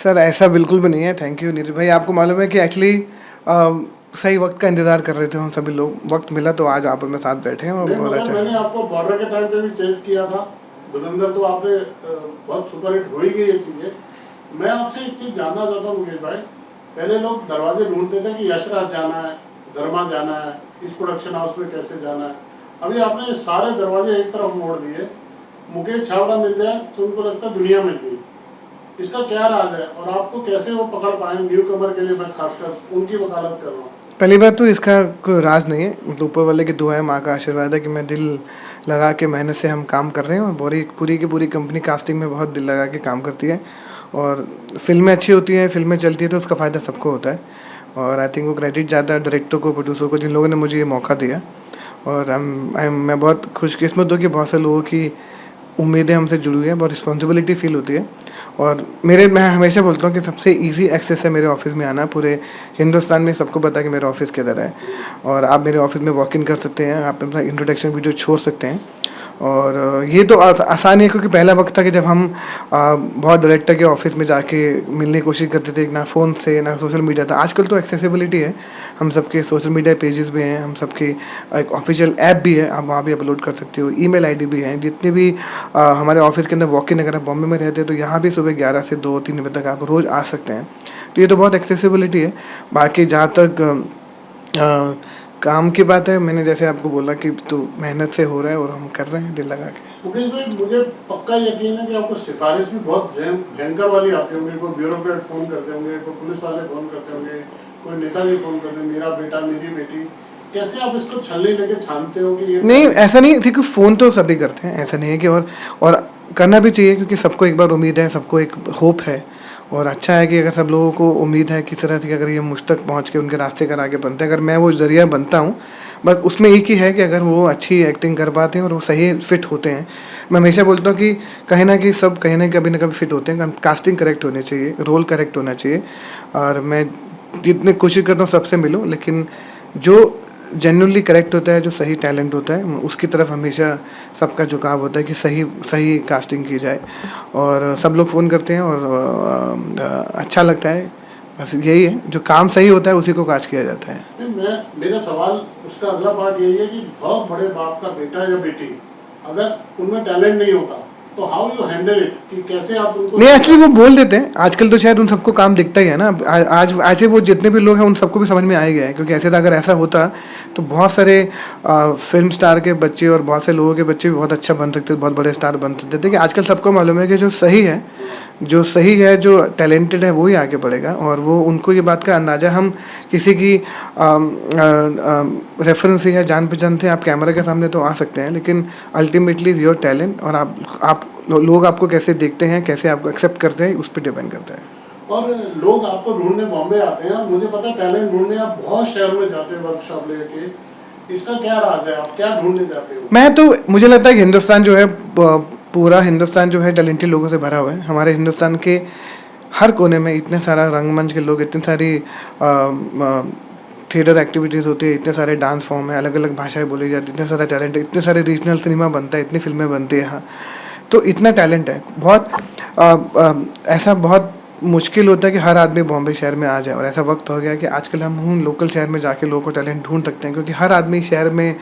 Sir ऐसा बिल्कुल भी नहीं है। थैंक यू नीरज भाई। आपको मालूम है कि एक्चुअली सही वक्त का इंतज़ार कर रहे थे हम सभी लोग। वक्त मिला तो आज आप और मैं साथ बैठे हैं और नहीं बहुत मगर अच्छा मैंने है। आपको बॉर्डर के टाइम पे भी चेंज किया था। धुरंधर तो आपने बहुत सुपरहिट हो ही गई ये चीज़ें। मैं आपसे एक चीज़ जानना चाहता हूँ मुकेश भाई। पहले लोग दरवाजे ढूंढते थे कि यशराज जाना है, धर्मा जाना है, इस प्रोडक्शन हाउस में कैसे जाना है। अभी आपने सारे दरवाजे एक तरफ मोड़ दिए। मुकेश छाबड़ा मिल जाए तो उनको लगता है दुनिया मिल गई। इसका क्या राज है और आपको कैसे वो पकड़ पाए? न्यू कमर के लिए मैं खासकर उनकी वकालत कर रहा हूँ। पहली बात तो इसका कोई राज नहीं है। मतलब ऊपर वाले की दुआ है, माँ का आशीर्वाद है कि मैं दिल लगा के मेहनत से हम काम कर रहे हैं और पूरी की पूरी कंपनी कास्टिंग में बहुत दिल लगा के काम करती है और फिल्में अच्छी होती हैं, फिल्में चलती है तो उसका फ़ायदा सबको होता है। और आई थिंक वो क्रेडिट जाता है डायरेक्टर को, प्रोड्यूसर को, जिन लोगों ने मुझे ये मौका दिया। और मैं बहुत खुशकिस्मत हूँ कि बहुत से लोगों की उम्मीदें हमसे जुड़ी हुई हैं, बहुत रिस्पॉन्सिबिलिटी फ़ील होती है। और मैं हमेशा बोलता हूँ कि सबसे इजी एक्सेस है मेरे ऑफिस में आना। पूरे हिंदुस्तान में सबको पता है कि मेरा ऑफिस किधर है और आप मेरे ऑफिस में वॉक इन कर सकते हैं, आप अपना इंट्रोडक्शन वीडियो छोड़ सकते हैं। और ये तो आसान है क्योंकि पहला वक्त था कि जब हम बहुत डायरेक्टर के ऑफिस में जाके मिलने की कोशिश करते थे, ना फ़ोन से ना सोशल मीडिया था। आजकल तो एक्सेसिबिलिटी है, हम सबके सोशल मीडिया पेजेस भी हैं, हम सबके एक ऑफिशियल ऐप भी है, आप वहाँ भी अपलोड कर सकते हो, ईमेल आईडी भी है। जितने भी हमारे ऑफिस के अंदर वॉक इन, अगर आप बॉम्बे में रहते हैं तो यहाँ भी सुबह 11 से 2-3 बजे तक आप रोज़ आ सकते हैं। तो ये तो बहुत एक्सेसिबिलिटी है। बाकी जहाँ तक काम की बात है, मैंने जैसे आपको बोला कि तो मेहनत से हो रहा है और हम कर रहे हैं दिल लगा के। मुकेश भाई मुझे पक्का यकीन है कि आपको सिफारिश भी बहुत भयंकर वाली आती होंगी। कोई ब्यूरोक्रेट फ़ोन करते होंगे, कोई पुलिस वाले फ़ोन करते होंगे, कोई नेताजी फ़ोन करते हैं, मेरा बेटा मेरी बेटी। कैसे आप इसको छलनी लेके छानते हो कि ये नहीं, ऐसा नहीं, देखो फ़ोन तो सभी करते हैं, ऐसा नहीं है कि और करना भी चाहिए क्योंकि सबको एक बार उम्मीद है, सबको एक होप है। और अच्छा है कि अगर सब लोगों को उम्मीद है किस तरह से कि अगर ये मुझ तक पहुँच के उनके रास्ते का आगे बनते हैं, अगर मैं वो ज़रिया बनता हूँ, बस उसमें एक ही है कि अगर वो अच्छी एक्टिंग कर पाते हैं और वो सही फिट होते हैं। मैं हमेशा बोलता हूँ कि कहीं न कहीं सब कहीं न कभी न कभी फिट होते हैं। कास्टिंग करेक्ट होनी चाहिए, रोल करेक्ट होना चाहिए। और मैं जितनी कोशिश करता हूँ सबसे मिलूँ, लेकिन जो जेन्युइनली करेक्ट होता है, जो सही टैलेंट होता है, उसकी तरफ हमेशा सबका झुकाव होता है कि सही सही कास्टिंग की जाए। और सब लोग फ़ोन करते हैं और अच्छा लगता है। बस यही है, जो काम सही होता है उसी को काज किया जाता है। मेरा सवाल उसका अगला पार्ट यही है कि बहुत बड़े बाप का बेटा या बेटी अगर उनमें टैलेंट नहीं होता तो हाउ यू हैंडल इट, कि कैसे आप उनको? नहीं, एक्चुअली वो बोल देते हैं। आजकल तो शायद उन सबको काम दिखता ही है ना। आज वो जितने भी लोग हैं उन सबको भी समझ में आ ही गया है, क्योंकि ऐसे अगर ऐसा होता तो बहुत सारे फिल्म स्टार के बच्चे और बहुत से लोगों के बच्चे भी बहुत अच्छा बन सकते थे, बहुत बड़े स्टार बन सकते थे। कि आजकल सबको मालूम है कि जो सही है, जो टैलेंटेड है वही आगे बढ़ेगा। और वो उनको ये बात का अंदाज़ा, हम किसी की रेफरेंस से या जान पहचान से आप कैमरा के सामने तो आ सकते हैं, लेकिन अल्टीमेटली योर टैलेंट और लोग आपको कैसे देखते हैं, कैसे आपको एक्सेप्ट करते हैं, उस पर डिपेंड करता है। और लोग आपको ढूंढने बॉम्बे आते हैं, मुझे पता है टैलेंट ढूंढने आप बहुत शहर में जाते हैं वर्कशॉप लेके। इसका क्या राज है, आप क्या ढूंढने जाते हो? मुझे लगता है कि हिंदुस्तान जो है, पूरा हिंदुस्तान जो है टैलेंटेड लोगों से भरा हुआ है। हमारे हिंदुस्तान के हर कोने में इतने सारा रंगमंच के लोग, इतनी सारी थिएटर एक्टिविटीज़ होती है, इतने सारे डांस फॉर्म है, अलग अलग भाषाएं बोली जाती है, इतने सारा टैलेंट है, इतने सारे रीजनल सिनेमा बनता है, इतनी फिल्में बनती है यहाँ। तो इतना टैलेंट है बहुत। ऐसा बहुत मुश्किल होता है कि हर आदमी बॉम्बे शहर में आ जाए। और ऐसा वक्त हो गया कि आजकल हम लोकल शहर में जाके लोगों को टैलेंट ढूंढ सकते हैं, क्योंकि हर आदमी शहर में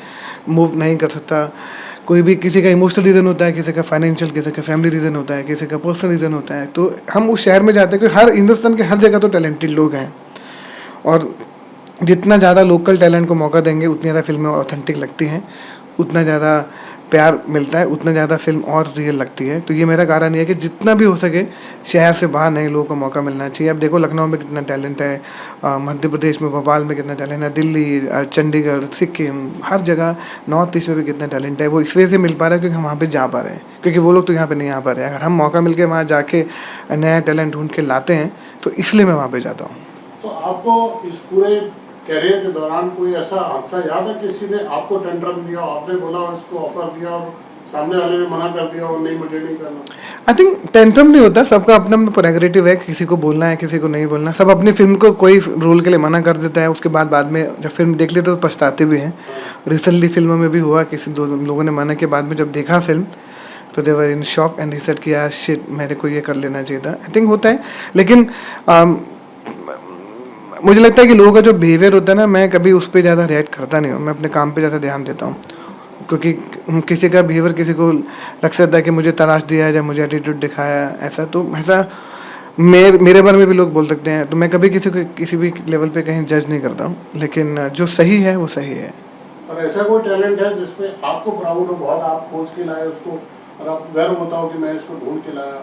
मूव नहीं कर सकता। कोई भी, किसी का इमोशनल रीज़न होता है, किसी का फाइनेंशियल, किसी का फैमिली रीज़न होता है, किसी का पर्सनल रीज़न होता है। तो हम उस शहर में जाते हैं क्योंकि हर हिंदुस्तान के हर जगह तो टैलेंटेड लोग हैं। और जितना ज़्यादा लोकल टैलेंट को मौका देंगे उतनी ज़्यादा फिल्में ऑथेंटिक लगती हैं, उतना ज़्यादा प्यार मिलता है, उतना ज़्यादा फिल्म और रियल लगती है। तो ये मेरा कारण ये है कि जितना भी हो सके शहर से बाहर नए लोगों को मौका मिलना चाहिए। अब देखो लखनऊ में कितना टैलेंट है, मध्य प्रदेश में भोपाल में कितना टैलेंट है, दिल्ली, चंडीगढ़, सिक्किम, हर जगह नॉर्थ ईस्ट में भी कितना टैलेंट है। वो इस वजह से मिल पा रहा है क्योंकि हम वहाँ पर जा पा रहे हैं, क्योंकि वो लोग तो यहाँ पर नहीं आ पा रहे हैं। अगर हम मौका मिल के वहाँ जाके नया टैलेंट ढूंढ के लाते हैं तो इसलिए मैं वहाँ पर जाता हूँ। तो आपको इस पूरे कैरियर के दौरान कोई ऐसा हादसा याद है, किसी ने आपको टेंडरम दिया, आपने बोला और इसको ऑफर दिया और सामने वाले ने मना कर दिया और नहीं मुझे नहीं करना? आई थिंक टेंट्रम नहीं होता, सबका अपना प्रेरोगेटिव है, किसी को बोलना है, किसी को नहीं बोलना। सब अपनी फिल्म को कोई रोल के लिए मना कर देता है, उसके बाद में जब फिल्म देख लेते तो पछताते भी हैं। रिसेंटली फिल्मों में भी हुआ, किसी दो लोगों ने मना के बाद में जब देखा फिल्म तो they were in shock and he said कि यार शिट, मेरे को ये कर लेना चाहिए था। आई थिंक होता है, लेकिन मुझे लगता है कि लोगों का जो बिहेवियर होता है ना, मैं कभी उस पर ज़्यादा रिएक्ट करता नहीं हूँ, मैं अपने काम पे ज़्यादा ध्यान देता हूँ। क्योंकि किसी का बिहेवियर किसी को लग सकता है कि मुझे तराश दिया है या मुझे एटीट्यूड दिखाया, ऐसा तो ऐसा मेरे बारे में भी लोग बोल सकते हैं। तो मैं कभी किसी को किसी भी लेवल पे कहीं जज नहीं करता हूँ, लेकिन जो सही है वो सही है। और ऐसा कोई टैलेंट है जिसपे आपको प्राउड हो बहुत, आप खोज के लाए उसको और आप गर्व होता हो कि मैं इसको ढूंढ के लाया?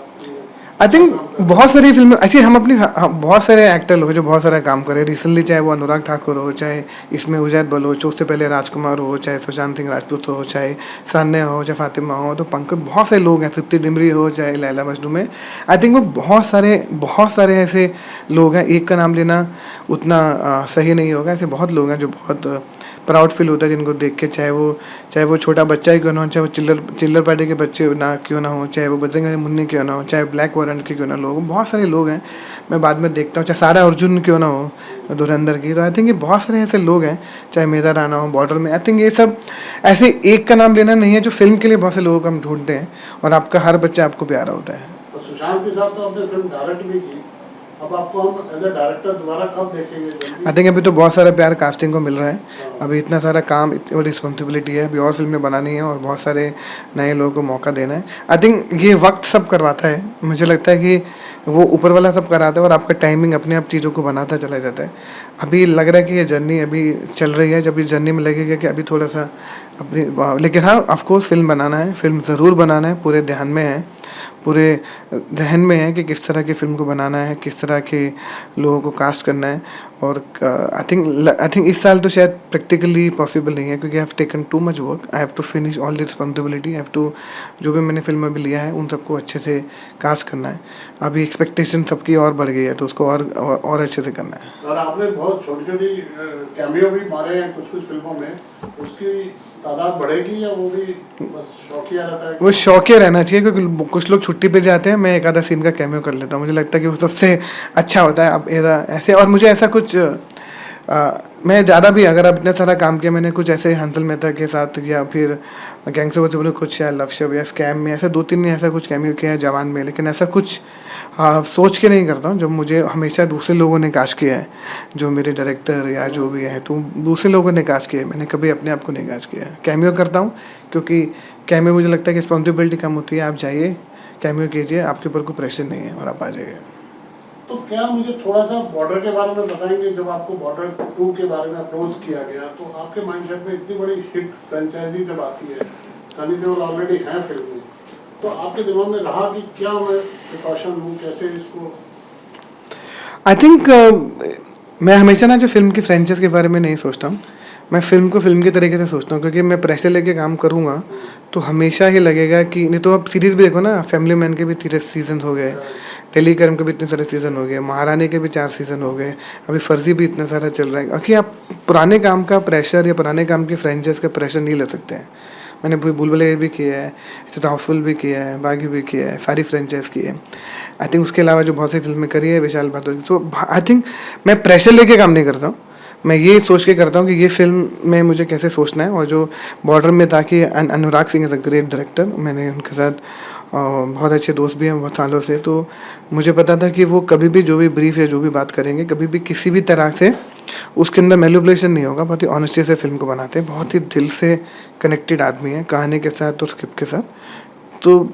आई थिंक बहुत सारी फिल्में अच्छी, हम अपनी बहुत सारे एक्टर लोग जो बहुत सारा काम करे रिसेंटली, चाहे वो अनुराग ठाकुर हो, चाहे इसमें उजैद बलोच, उससे पहले राजकुमार हो, चाहे सुशांत सिंह राजपूत हो, चाहे सान्या हो, चाहे फातिमा हो, तो पंकज, बहुत से लोग हैं, तृप्ति डिमरी हो, चाहे लैला मजनू में। आई थिंक वो बहुत सारे ऐसे लोग हैं, एक का नाम लेना उतना सही नहीं होगा। ऐसे बहुत लोग हैं जो बहुत प्राउड फील होता है जिनको देख के, चाहे वो छोटा बच्चा ही क्यों ना हो, चाहे वो चिल्लर पार्टी के बच्चे ना क्यों ना हो, चाहे वो बजरंग मुन्नी क्यों ना हो, चाहे ब्लैक वारंट के क्यों ना लोग, बहुत सारे लोग हैं मैं बाद में देखता हूँ, चाहे सारा अर्जुन क्यों ना हो धुरंधर की। तो आई थिंक ये बहुत सारे ऐसे लोग हैं, चाहे मेधा राणा हो बॉर्डर में। आई थिंक ये सब ऐसे एक का नाम लेना नहीं है, जो फिल्म के लिए बहुत से लोगों को हम ढूंढते हैं और आपका हर बच्चा आपको प्यारा होता है। तो सुशांत के साथ तो आपने फिल्म डायरेक्ट भी की, अब आपको हम एज ए डायरेक्टर दोबारा कब देखेंगे? आई थिंक अभी तो बहुत सारा प्यार कास्टिंग को मिल रहा है, अभी इतना सारा काम, इतनी बड़ी रिस्पॉन्सिबिलिटी है, अभी और फिल्में बनानी है और बहुत सारे नए लोगों को मौका देना है। आई थिंक ये वक्त सब करवाता है, मुझे लगता है कि वो ऊपर वाला सब कराता है और आपका टाइमिंग अपने आप चीज़ों को बनाता चला जाता है। अभी लग रहा है कि ये जर्नी अभी चल रही है, जब इस जर्नी में लगेगा कि अभी थोड़ा सा अपनी, लेकिन हाँ ऑफकोर्स फिल्म बनाना है, फिल्म ज़रूर बनाना है, पूरे ध्यान में है, पूरे जहन में है कि किस तरह की फ़िल्म को बनाना है, किस तरह के लोगों को कास्ट करना है। और आई थिंक इस साल तो शायद प्रैक्टिकली पॉसिबल नहीं है, क्योंकि I have taken too much work, I have to finish all the responsibility, I have to, जो भी मैंने फिल्म में भी लिया है उन सबको अच्छे से कास्ट करना है। अभी एक्सपेक्टेशन सबकी और बढ़ गई है, तो उसको और अच्छे से करना है। और आपने बहुत छोटी छोटी कैमियो भी मारे हैं कुछ कुछ फिल्मों में, उसकी तादाद बढ़ेगी या वो भी बस शौकिया रहता है? वो शौकिया रहना चाहिए, क्योंकि कुछ लोग छुट्टी पे जाते हैं, मैं एक आधा सीन का कैमियो कर लेता हूँ, मुझे लगता है कि वो सबसे अच्छा होता है। अब ऐसे, और मुझे ऐसा कुछ मैं ज़्यादा भी, अगर अब इतना सारा काम किया मैंने, कुछ ऐसे हंसल मेहता के साथ या फिर गैंग्स ऑफ वासेपुर कुछ, या लव शब या स्कैम में, ऐसा 2-3 ऐसा कुछ कैमियो किया है जवान में, लेकिन ऐसा कुछ सोच के नहीं करता हूँ। जब मुझे हमेशा दूसरे लोगों ने कास्ट किया है, जो मेरे डायरेक्टर या जो भी है, तो दूसरे लोगों ने कास्ट किया है, मैंने कभी अपने आप को नहीं कास्ट किया है। कैमियो करता हूँ क्योंकि कैमियो मुझे लगता है कि रिस्पॉन्सिबिलिटी कम होती है, आप जाइए कैमियो कीजिए, आपके ऊपर कोई प्रेशर नहीं है और आप आ जाइए। तो क्या मुझे थोड़ा सा बॉर्डर के बारे में बताएंगे? जब आपको बॉर्डर 2 के बारे में अप्रोच किया गया, तो आपके माइंडसेट में इतनी बड़ी हिट फ्रेंचाइजी जब आती है, सनी देओल ऑलरेडी हैं फिल्म में, तो आपके दिमाग में रहा कि क्या मैं प्रिकॉशन लूँ, कैसे इसको? आई थिंक मैं हमेशा ना जो फिल्म की फ्रेंचाइज के बारे में नहीं सोचता हूँ, मैं फिल्म को फिल्म के तरीके से सोचता हूँ, क्योंकि मैं प्रेशर लेके काम करूँगा तो हमेशा ही लगेगा कि, नहीं तो आप सीरीज़ भी देखो ना, फैमिली मैन के भी 3 सीजन हो गए, टेलीग्राम के भी इतने सारे सीज़न हो गए, महारानी के भी 4 सीज़न हो गए, अभी फर्जी भी इतना सारा चल रहा है। क्योंकि आप पुराने काम का प्रेशर या पुराने काम की फ्रेंचाइज का प्रेशर नहीं ले सकते हैं। मैंने भूल-भुलैया भी किया है, तो हाउसफुल भी किया है, बागी भी किया है, सारी फ्रेंचाइज की है। आई थिंक उसके अलावा जो बहुत सी फिल्में करी है विशाल भारद्वाज, तो आई थिंक मैं प्रेशर लेके काम नहीं करता हूँ, मैं ये सोच के करता हूँ कि ये फिल्म में मुझे कैसे सोचना है। और जो बॉर्डर में था कि Anurag Singh is a great director, मैंने उनके साथ बहुत अच्छे दोस्त भी हैं बहुत सालों से, तो मुझे पता था कि वो कभी भी जो भी ब्रीफ या जो भी बात करेंगे, कभी भी किसी भी तरह से उसके अंदर मैनिपुलेशन नहीं होगा, बहुत ही ऑनेस्टी से फिल्म को बनाते हैं, बहुत ही दिल से कनेक्टेड आदमी है कहानी के साथ और स्क्रिप्ट के साथ। तो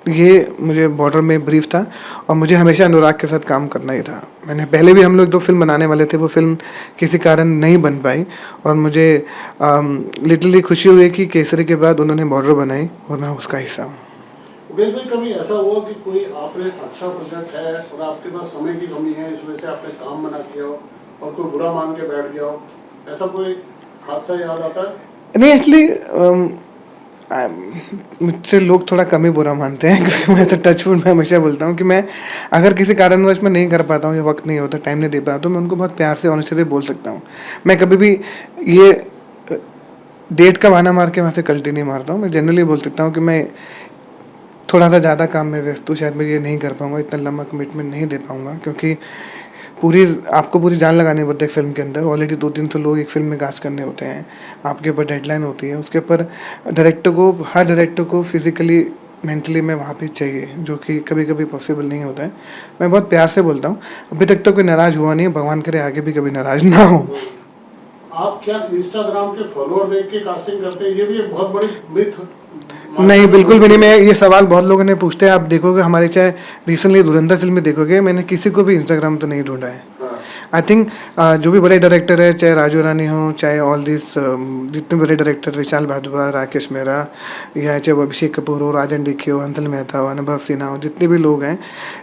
ये मुझे बॉर्डर में ब्रीफ था और मुझे हमेशा अनुराग के साथ काम करना ही था। मैंने पहले भी, हम लोग 2 फिल्म बनाने वाले थे, वो फिल्म किसी कारण नहीं बन पाई और मुझे लिटरली खुशी हुई कि केसरी के बाद उन्होंने बॉर्डर बनाई और मैं उसका हिस्सा हूँ। भाई कभी ऐसा हुआ कि कोई आपने अच्छा प्रोजेक्ट है और आपके पास समय की कमी है, इस वजह से आपने काम मना किया हो और कोई बुरा मान के बैठ गया हो, ऐसा कोई हादसा याद आता है? नहीं, एक्चुअली मुझसे लोग थोड़ा कम ही बुरा मानते हैं क्योंकि मैं तो टचवुड में हमेशा बोलता हूँ कि मैं अगर किसी कारणवश मैं नहीं कर पाता हूँ या वक्त नहीं होता, टाइम नहीं दे पाता, तो मैं उनको बहुत प्यार से ऑनेस्टी से बोल सकता हूँ। मैं कभी भी ये डेट का बहाना मार के वहाँ से कल्टी नहीं मारता हूँ। मैं जनरली बोल सकता हूँ कि मैं थोड़ा सा ज़्यादा काम में व्यस्त हूँ, शायद मैं ये नहीं कर पाऊँगा, इतना लंबा कमिटमेंट नहीं दे पाऊँगा, क्योंकि आपको पूरी जान लगानी पड़ती है फिल्म के अंदर। ऑलरेडी 2-300 लोग एक फिल्म में कास्ट करने होते हैं, आपके ऊपर डेडलाइन होती है, उसके ऊपर हर डायरेक्टर को फिजिकली मेंटली मैं वहाँ पे चाहिए, जो कि कभी कभी पॉसिबल नहीं होता है। मैं बहुत प्यार से बोलता हूँ, अभी तक तो कोई नाराज़ हुआ नहीं है, भगवान करे आगे भी कभी नाराज़ ना हो। आप क्या इंस्टाग्राम के फॉलोअर देख के कास्टिंग करते हैं? ये भी एक बहुत बड़ी मिथ नहीं, बिल्कुल भी नहीं। मैं ये सवाल बहुत लोगों ने पूछते हैं, आप देखोगे हमारे चाहे रिसेंटली धुरंधर फिल्म में देखोगे, मैंने किसी को भी इंस्टाग्राम तो नहीं ढूंढा है। हाँ। आई थिंक जो भी बड़े डायरेक्टर है, चाहे राजू रानी हो, चाहे ऑल दिस जितने बड़े डायरेक्टर, विशाल भारद्वाज, राकेश मेहरा, या चाहे वो अभिषेक कपूर हो, राजन डिक्की हो, हंसल मेहता हो, अनुभव सिन्हा हो, जितने भी लोग हैं,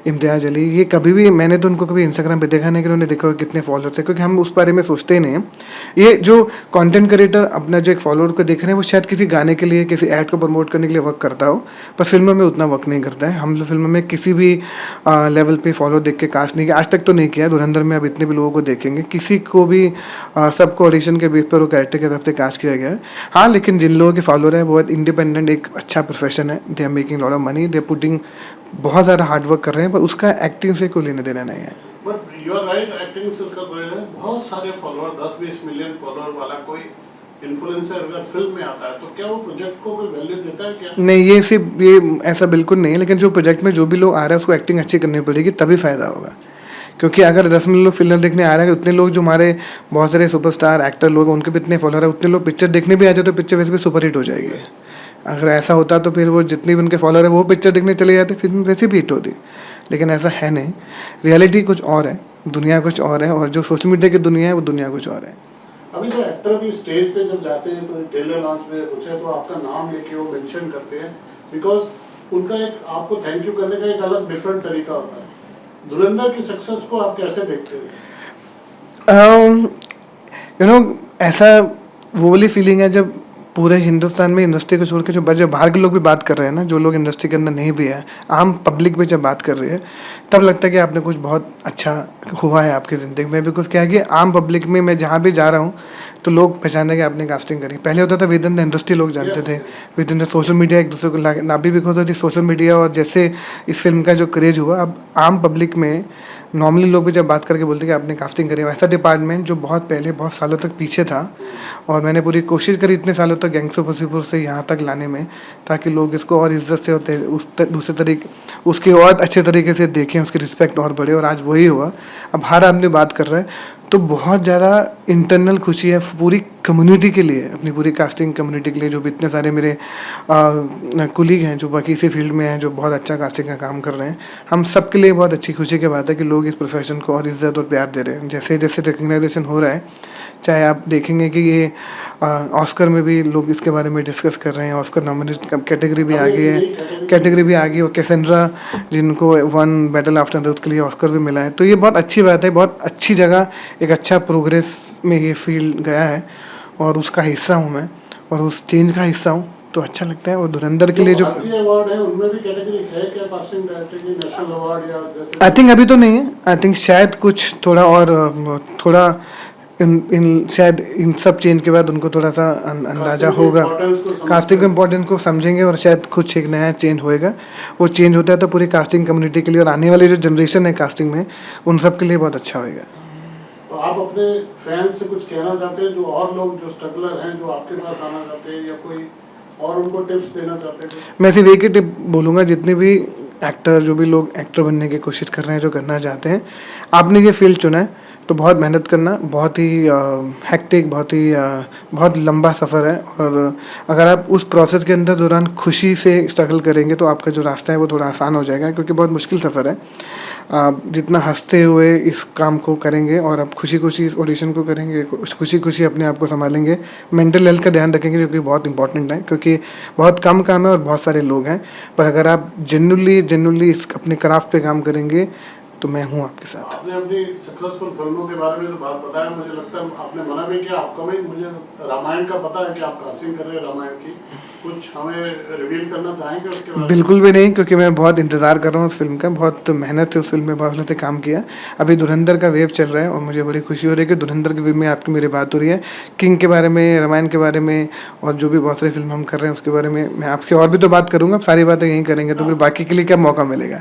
इम्तियाज़ अली, ये कभी भी मैंने तो उनको कभी इंस्टाग्राम पे देखा नहीं कि उन्होंने देखा होगा कितने फॉलोअर्स है, क्योंकि हम उस बारे में सोचते ही नहीं हैं। ये जो कंटेंट क्रिएटर अपना जो एक फॉलोअर को देख रहे हैं, वो शायद किसी गाने के लिए, किसी ऐड को प्रमोट करने के लिए वर्क करता हो, पर फिल्मों में उतना वर्क नहीं करता है। हम लोग फिल्मों में किसी भी लेवल पे फॉलो देख के कास्ट नहीं किया, आज तक तो नहीं किया। धुरंधर में अब इतने भी लोगों को देखेंगे, किसी को भी सबको ऑडिशन के बेस पर वो कैरेक्टर की तरफ से कास्ट किया गया है। हाँ, लेकिन जिन लोगों के फॉलोअर है बहुत इंडिपेंडेंट, एक अच्छा प्रोफेशन है, they are making lot of money, they are putting, बहुत ज़्यादा हार्डवर्क कर रहे हैं, पर उसका एक्टिंग से कोई लेना देना नहीं है। But you are right, acting से उसका कोई है। बहुत सारे फॉलोअर, 10-20 मिलियन फॉलोअर वाला कोई इन्फ्लुएंसर अगर फिल्म में आता है तो क्या वो प्रोजेक्ट को कोई वैल्यू देता है क्या? नहीं, ये सिर्फ ये ऐसा बिल्कुल नहीं है, लेकिन जो प्रोजेक्ट में जो भी लोग आ रहे हैं उसको एक्टिंग अच्छी करनी पड़ेगी, तभी फ़ायदा होगा। क्योंकि अगर 10 मिलियन लोग फिल्म देखने आ रहे हैं, उतने लोग जो हमारे बहुत सारे सुपरस्टार एक्टर लोग हैं, उनके भी इतने फॉलोअर है, उतने लोग पिक्चर देखने भी आ जाए तो पिक्चर वैसे भी सुपर हिट हो जाएगी। अगर ऐसा होता तो फिर वो जितने भी उनके फॉलोअर है वो पिक्चर देखने चले जाते, फिल्म वैसे भी हिट होती। लेकिन ऐसा है नहीं, रियलिटी कुछ और है, दुनिया कुछ और है, और जो सोशल मीडिया की दुनिया है वो दुनिया कुछ और है। अभी तो एक्टर भी स्टेज पे जब जाते हैं तो ट्रेलर लॉन्च में कुछ है तो आपका नाम लेके वो मेंशन करते हैं, बिकॉज उनका एक आपको थैंक यू करने का एक अलग डिफरेंट तरीका होता है। धुरंधर की सक्सेस को आप कैसे देखते हैं? यू नो, ऐसा वो वाली फीलिंग है जब पूरे हिंदुस्तान में इंडस्ट्री को छोड़ के जो बाहर के लोग भी बात कर रहे हैं ना, जो लोग इंडस्ट्री के अंदर नहीं भी है, आम पब्लिक भी जब बात कर रही है, तब लगता है कि आपने कुछ बहुत अच्छा हुआ है आपकी ज़िंदगी में। बिकॉज क्या है कि आम पब्लिक में मैं जहाँ भी जा रहा हूँ तो लोग पहचानने कि आपने कास्टिंग करी। पहले होता था विद इन द इंडस्ट्री लोग जानते थे, with in the social media एक दूसरे को ना भी बिकॉज ऑफ सोशल मीडिया, और जैसे इस फिल्म का जो क्रेज हुआ, अब आम पब्लिक में नॉर्मली लोग भी जब बात करके बोलते कि आपने कास्टिंग करी, वैसा डिपार्टमेंट जो बहुत पहले बहुत सालों तक पीछे था, और मैंने पूरी कोशिश करी इतने सालों तक गैंग्स ऑफ वसीपुर से यहाँ तक लाने में, ताकि लोग इसको और इज्जत से होते दूसरे तरीके उसके और अच्छे तरीके से देखें, उसकी रिस्पेक्ट और बढ़े, और आज वही हुआ। अब हर आदमी बात कर रहा है, तो बहुत ज़्यादा इंटरनल खुशी है पूरी कम्युनिटी के लिए, अपनी पूरी कास्टिंग कम्युनिटी के लिए, जो भी इतने सारे मेरे कुलीग हैं जो बाकी इसी फील्ड में हैं, जो बहुत अच्छा कास्टिंग का काम कर रहे हैं। हम सब के लिए बहुत अच्छी खुशी की बात है कि लोग इस प्रोफेशन को और इज्जत और प्यार दे रहे हैं। जैसे जैसे रिकग्नाइजेशन हो रहा है, चाहे आप देखेंगे कि ये ऑस्कर में भी लोग इसके बारे में डिस्कस कर रहे हैं, ऑस्कर नॉमिनेशन कैटेगरी भी आ गई है, और कैसेंड्रा जिनको वन बैटल आफ्टर अर्थ के लिए ऑस्कर भी मिला है। तो ये बहुत अच्छी बात है, बहुत अच्छी जगह, एक अच्छा प्रोग्रेस में ये फील्ड गया है, और उसका हिस्सा हूँ मैं, और उस चेंज का हिस्सा हूँ, तो अच्छा लगता है। और धुरंधर के लिए जो अवार्ड है उनमें भी कैटेगरी है क्या, कास्टिंग डायरेक्टर की नेशनल अवार्ड या जैसे? आई थिंक अभी तो नहीं है, आई थिंक शायद कुछ थोड़ा और थोड़ा इन शायद इन सब चेंज के बाद उनको थोड़ा सा अंदाज़ा होगा, कास्टिंग के इम्पोर्टेंस को समझेंगे, और शायद कुछ एक नया चेंज होएगा। वो चेंज होता है तो पूरी कास्टिंग कम्युनिटी के लिए और आने वाली जो जनरेशन है कास्टिंग में, उन सब के लिए बहुत अच्छा होएगा। तो आप अपने फैंस से कुछ कहना चाहते हैं, जो और लोग जो स्ट्रगलर हैं, जो आपके पास आना चाहते हैं, या कोई और उनको टिप्स देना चाहते हैं? मैं सिर्फ एक ही टिप बोलूँगा, जितने भी एक्टर, जो भी लोग एक्टर बनने की कोशिश कर रहे हैं, जो करना चाहते हैं, आपने ये फील्ड चुना है तो बहुत मेहनत करना, बहुत ही हेक्टिक, बहुत लंबा सफ़र है, और अगर आप उस प्रोसेस के अंदर दौरान खुशी से स्ट्रगल करेंगे तो आपका जो रास्ता है वो थोड़ा आसान हो जाएगा, क्योंकि बहुत मुश्किल सफ़र है। आप जितना हंसते हुए इस काम को करेंगे और आप खुशी खुशी इस ऑडिशन को करेंगे, खुशी खुशी अपने आप को संभालेंगे, मेंटल हेल्थ का ध्यान रखेंगे, जो कि बहुत इंपॉर्टेंट है, क्योंकि बहुत कम काम है और बहुत सारे लोग हैं, पर अगर आप जेन्युइनली इस अपने क्राफ्ट पे काम करेंगे तो मैं हूँ आपके साथ। आपने अपनी सक्सेसफुल फिल्मों के बारे में तो बात बताया, मुझे लगता है आपने मना भी किया अपकमिंग, मुझे रामायण का पता है कि आप कास्टिंग कर रहे हैं रामायण की, कुछ हमें रिवील करना चाहेंगे उसके बारे में? बिल्कुल भी नहीं, क्योंकि मैं बहुत इंतज़ार कर रहा हूँ उस फिल्म का, बहुत मेहनत से उस फिल्म में बहुत से काम किया। अभी धुरंधर का वेव चल रहा है और मुझे बड़ी खुशी हो रही है कि धुरंधर के वेव में आपकी मेरी बात हो रही है। किंग के बारे में, रामायण के बारे में, और जो भी बहुत सारी फिल्म हम कर रहे हैं उसके बारे में मैं आपसे और भी तो बात करूँगा, सारी बातें यहीं करेंगे तो फिर बाकी के लिए क्या मौका मिलेगा।